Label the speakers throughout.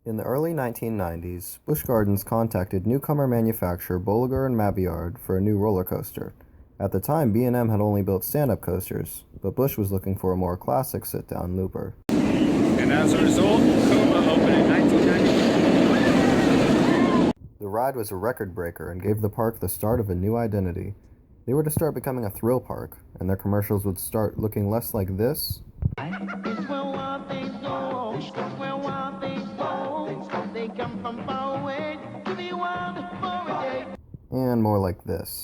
Speaker 1: In the early 1990s, Busch Gardens contacted newcomer manufacturer Bolliger & Mabillard for a new roller coaster. At the time, B&M had only built stand-up coasters, but Busch was looking for a more classic sit-down looper.
Speaker 2: And as a result, Kuma opened in 1990.
Speaker 1: The ride was a record breaker and gave the park the start of a new identity. They were to start becoming a thrill park, and their commercials would start looking less like this and more like this.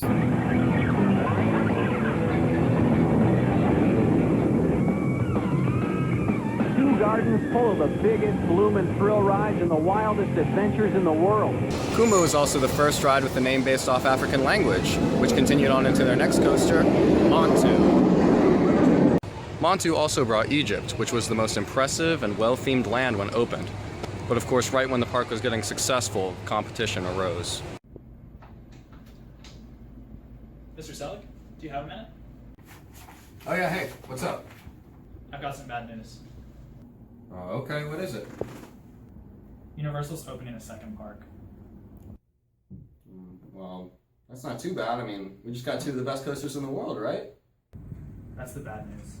Speaker 3: Gardens full of the biggest bloomin' thrill rides and the wildest adventures in the world.
Speaker 2: Kuma was also the first ride with a name based off African language, which continued on into their next coaster, Montu. Montu also brought Egypt, which was the most impressive and well-themed land when opened. But of course, right when the park was getting successful, competition arose.
Speaker 4: Mr. Selig, do you have a minute?
Speaker 2: Oh yeah, hey, what's up?
Speaker 4: I've got some bad news.
Speaker 2: Okay, what is it?
Speaker 4: Universal's opening a second park.
Speaker 2: Well, that's not too bad. I mean, we just got two of the best coasters in the world, right?
Speaker 4: That's the bad news.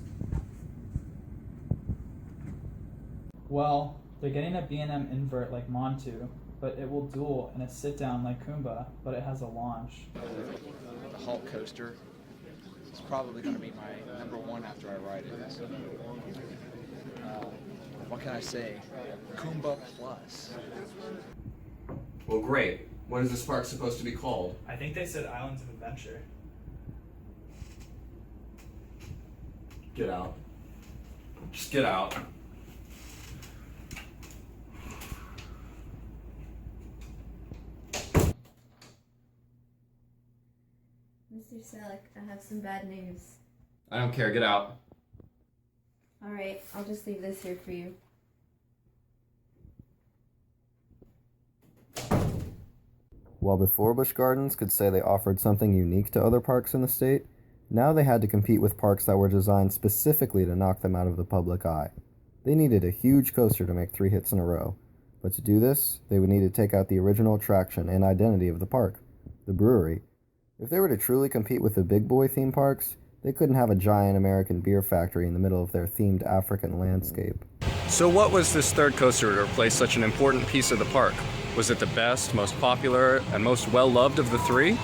Speaker 4: Well, they're getting a B&M invert like Montu, but it will duel and a sit-down like Kumba, but it has a launch.
Speaker 5: The Hulk coaster. It's probably going to be my number one after I ride it. What can I say? Kumba Plus.
Speaker 2: Well, great. What is this park supposed to be called?
Speaker 4: I think they said Islands of Adventure.
Speaker 2: Get out. Just get out.
Speaker 6: Mr. Selig, I have some bad news.
Speaker 2: I don't care. Get out.
Speaker 6: Alright, I'll just leave this here for you.
Speaker 1: While before Busch Gardens could say they offered something unique to other parks in the state, now they had to compete with parks that were designed specifically to knock them out of the public eye. They needed a huge coaster to make 3 hits in a row, but to do this, they would need to take out the original attraction and identity of the park, the Brewery. If they were to truly compete with the big boy theme parks, they couldn't have a giant American beer factory in the middle of their themed African landscape.
Speaker 2: So what was this third coaster to replace such an important piece of the park? Was it the best, most popular, and most well-loved of the three?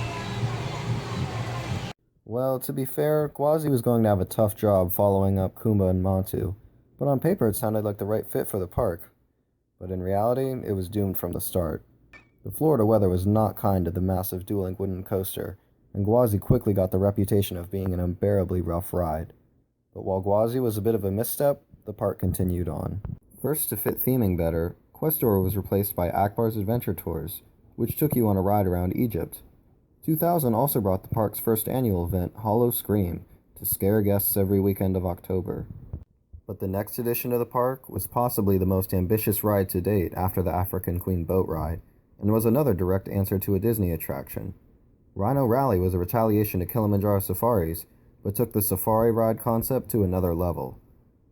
Speaker 1: Well, to be fair, Gwazi was going to have a tough job following up Kumba and Montu, but on paper it sounded like the right fit for the park. But in reality, it was doomed from the start. The Florida weather was not kind to the massive dueling wooden coaster, and Gwazi quickly got the reputation of being an unbearably rough ride. But while Gwazi was a bit of a misstep, the park continued on. First, to fit theming better, Questor was replaced by Akbar's Adventure Tours, which took you on a ride around Egypt. 2000 also brought the park's first annual event, Hollow Scream, to scare guests every weekend of October. But the next addition to the park was possibly the most ambitious ride to date after the African Queen boat ride, and was another direct answer to a Disney attraction. Rhino Rally was a retaliation to Kilimanjaro Safaris, but took the safari ride concept to another level.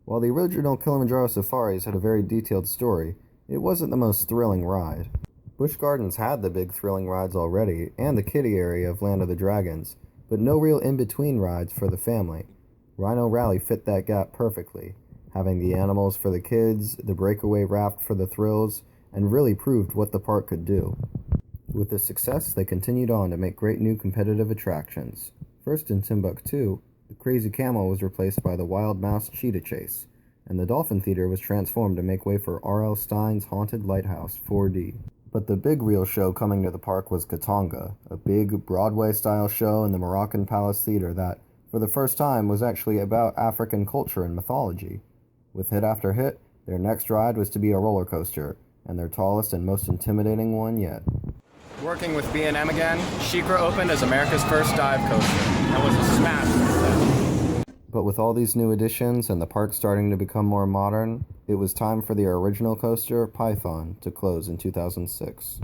Speaker 1: While the original Kilimanjaro Safaris had a very detailed story, it wasn't the most thrilling ride. Busch Gardens had the big thrilling rides already, and the kiddie area of Land of the Dragons, but no real in-between rides for the family. Rhino Rally fit that gap perfectly, having the animals for the kids, the breakaway raft for the thrills, and really proved what the park could do. With this success, they continued on to make great new competitive attractions. First in Timbuktu, the Crazy Camel was replaced by the Wild Mouse Cheetah Chase, and the Dolphin Theater was transformed to make way for R.L. Stein's Haunted Lighthouse 4D. But the big real show coming to the park was Katanga, a big Broadway-style show in the Moroccan Palace Theater that, for the first time, was actually about African culture and mythology. With hit after hit, their next ride was to be a roller coaster, and their tallest and most intimidating one yet.
Speaker 2: Working with B&M again, SheiKra opened as America's first dive coaster. That was a smash success.
Speaker 1: But with all these new additions and the park starting to become more modern, it was time for the original coaster, Python, to close in 2006.